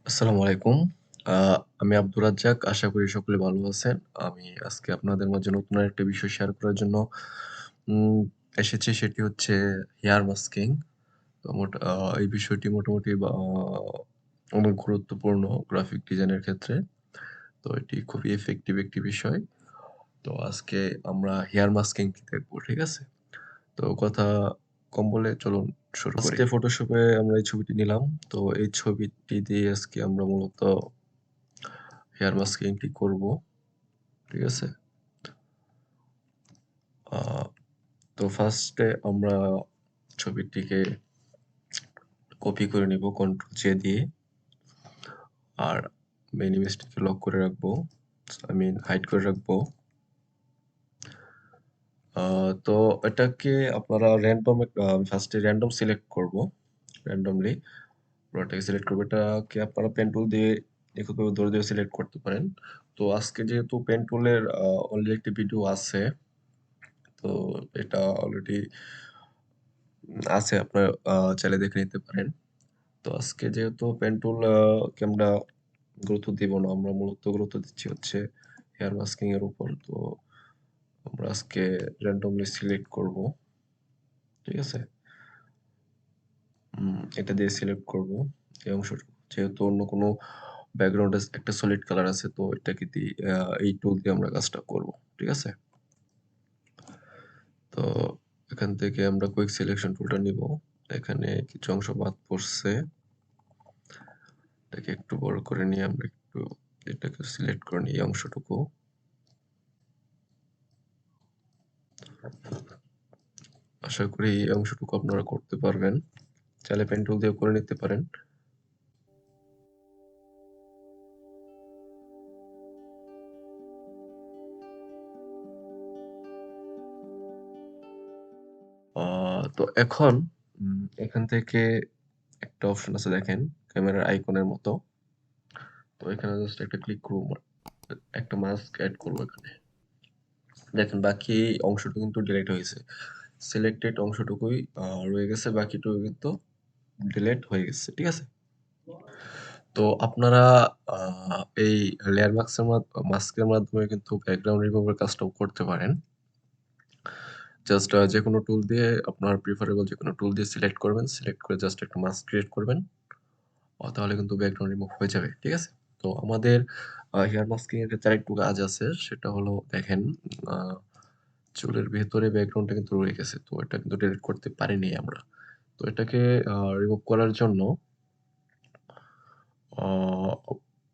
আসসালামু আলাইকুম। আ আমি আব্দুর রাজ্জাক। আশা করি সকলে ভালো আছেন। আমি আজকে আপনাদের মাঝে নতুন আরেকটা বিষয় শেয়ার করার জন্য উম এসেছি। সেটি হচ্ছে হেয়ার মাস্কিং। তো এই বিষয়টি মোটামুটি অনেক গুরুত্বপূর্ণ গ্রাফিক ডিজাইনের ক্ষেত্রে। তো এটি খুবই ইফেক্টিভ একটি বিষয়। তো আজকে আমরা হেয়ার মাস্কিংটি দেখব। ঠিক আছে? তো কথা কম বলে চলুন শুরু করি। আজকে ফটোশপে আমরা এই ছবিটি নিলাম। তো এই ছবিটি দিয়ে আজকে আমরা মূলত হেয়ার মাস্কিংটি করব। ঠিক আছে? আ তো ফার্স্টে আমরা ছবিটিকে কপি করে নিব Ctrl+J দিয়ে। আর মেইন ইমেজটিকে লক করে রাখবো। হাইড করে রাখবো। আ তো এটাকে আপনারা ফার্স্টে র‍্যান্ডম সিলেক্ট করব। র‍্যান্ডমলি পুরোটাকে সিলেক্ট করব। এটাকে আপনারা পেন টুল দিয়ে এককভাবে ধরে, ধরে সিলেক্ট করতে পারেন। তো আজকে যেহেতু পেন টুলের অনলি একটি ভিডিও আছে, তো এটা অলরেডি আছে, আপনারা চাইলে দেখে নিতে পারেন। তো আজকে যেহেতু পেন টুল কে আমরা গুরুত্ব দিব না, আমরা মূলত গুরুত্ব দিচ্ছি হচ্ছে হেয়ার মাস্কিং এর উপর। তো আমরা আজকে র্যান্ডমলি সিলেক্ট করব। ঠিক আছে? এটা দিয়ে সিলেক্ট করব এই অংশটুকু। যেহেতু অন্য কোনো ব্যাকগ্রাউন্ডে একটা সলিড কালার আছে, তো এটাকে দিয়ে এই টুল দিয়ে আমরা কাজটা করব। ঠিক আছে? তো এখান থেকে আমরা কুইক সিলেকশন টুলটা নিব। এখানে কিছু অংশ বাদ পড়ছে। এটাকে একটু বড় করে নিয়ে আমরা একটু এটাকে সিলেক্ট করে নিই এই অংশটুকু। আশা করি এই অংশটুকু আপনারা করতে পারবেন। চাইলে পেন টুল দিয়েও করে নিতে পারেন। আ তো এখন এখান থেকে একটা অপশন আছে দেখেন, ক্যামেরার আইকনের মতো। তো এখানে জাস্ট একটা ক্লিক করব। একটা মাস্ক এড করব এখানে। দেখেন বাকি অংশটুকু কিন্তু ডিলিট হয়েছে। সিলেক্টেড অংশটুকুই রয়ে গেছে, বাকিটুকু কিন্তু ডিলিট হয়ে গেছে। ঠিক আছে? তো আপনারা আ এই লেয়ার মাস্কের মাধ্যমে কিন্তু ব্যাকগ্রাউন্ড রিমুভ এর কাজটাও করতে পারেন। জাস্ট যেকোনো টুল দিয়ে আপনার প্রেফারেবল যেকোনো টুল দিয়ে সিলেক্ট করবেন। সিলেক্ট করে জাস্ট একটা মাস্ক ক্রিয়েট করবেন। তাহলে কিন্তু ব্যাকগ্রাউন্ড রিমুভ হয়ে যাবে। ঠিক আছে? তো আমাদের হেয়ার মাস্কিং এর ক্ষেত্রে আরেকটু কাজ আছে। সেটা হলো দেখেন, আ চুলের ভেতরে ব্যাকগ্রাউন্ডটা কিন্তু রয়ে গেছে। তো এটা কিন্তু ডিলিট করতে পারিনি আমরা। তো এটাকে রিমুভ করার জন্য আ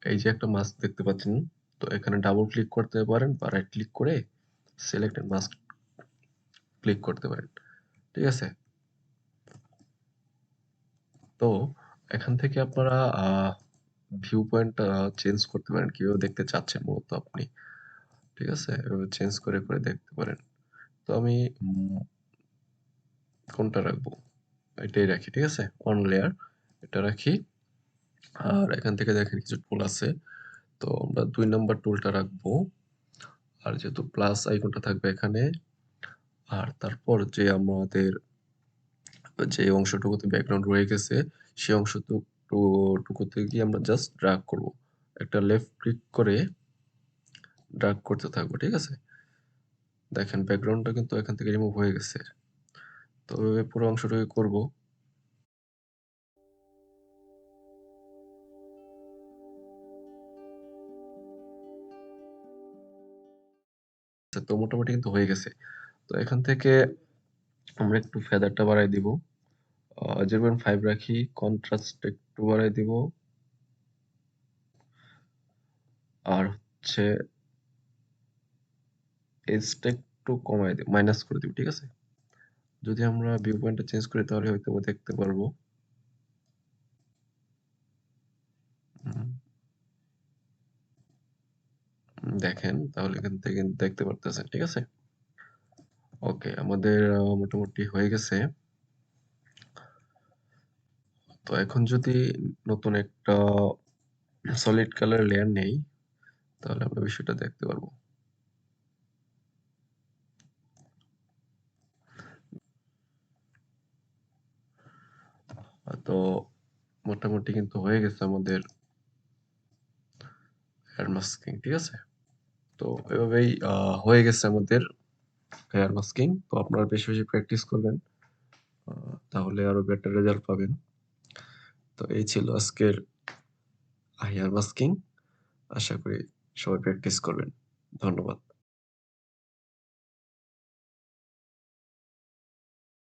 এই যে একটা মাস্ক দেখতে পাচ্ছেন, তো এখানে ডাবল ক্লিক করতে পারেন বা রাইট ক্লিক করে সিলেক্ট এন্ড মাস্ক ক্লিক করতে পারেন। ঠিক আছে? তো এখান থেকে আপনারা ভিউ পয়েন্টটা চেঞ্জ করতে পারেন। কিভাবে দেখতে চাচ্ছেন মূলত আপনি। ঠিক আছে? এভাবে চেঞ্জ করে, করে দেখতে পারেন। তো আমি উম কোনটা রাখবো? এটাই রাখি। ঠিক আছে? অন লেয়ার এটা রাখি। আর এখান থেকে দেখেন কিছু টুল আছে। তো আমরা ২ নাম্বার টুলটা রাখবো। আর যেহেতু প্লাস আইকনটা থাকবে এখানে, আর তারপর যে আমাদের যে অংশটুকুতে ব্যাকগ্রাউন্ড রয়ে গেছে, সেই টুকুতে গিয়ে আমরা জাস্ট ড্রাগ করব। একটা লেফট ক্লিক করে ড্রাগ করতে থাকবো। ঠিক আছে? দেখেন ব্যাকগ্রাউন্ডটা কিন্তু এখান থেকে রিমুভ হয়ে গেছে। তো এভাবে পুরো অংশটুকু করব। তো মোটামুটি কিন্তু হয়ে গেছে। তো এখান থেকে আমরা একটু ফেদারটা বাড়ায় দিব। 0.5 রাখি। কন্ট্রাস্ট একটু বাড়ায় দিব। আর হচ্ছে এজটা একটু কমায় দিব, মাইনাস করে দিব। ঠিক আছে? যদি আমরা ভিউ পয়েন্টটা চেঞ্জ করি তাহলে হয়তোবা দেখতে পারবো। হুম, দেখেন তাহলে এখান থেকে দেখতে পারতেছেন। ঠিক আছে? ওকে, আমাদের মোটামুটি হয়ে গেছে। তো এখন যদি নতুন একটা সলিড কালার লেয়ার নেই, তাহলে আমরা বিষয়টা দেখতে পারবো। তো মোটামুটি কিন্তু হয়ে গেছে আমাদের হেয়ার মাস্কিং, ঠিক আছে? তো এভাবেই হয়ে গেছে আমাদের হেয়ার মাস্কিং। তো আপনারা বেশি, বেশি প্র্যাকটিস করবেন। আ তাহলে আরো বেটার রেজাল্ট পাবেন। তো এই ছিল আজকের হেয়ার মাস্কিং। আশা করি সবাই প্র্যাকটিস করবেন। ধন্যবাদ।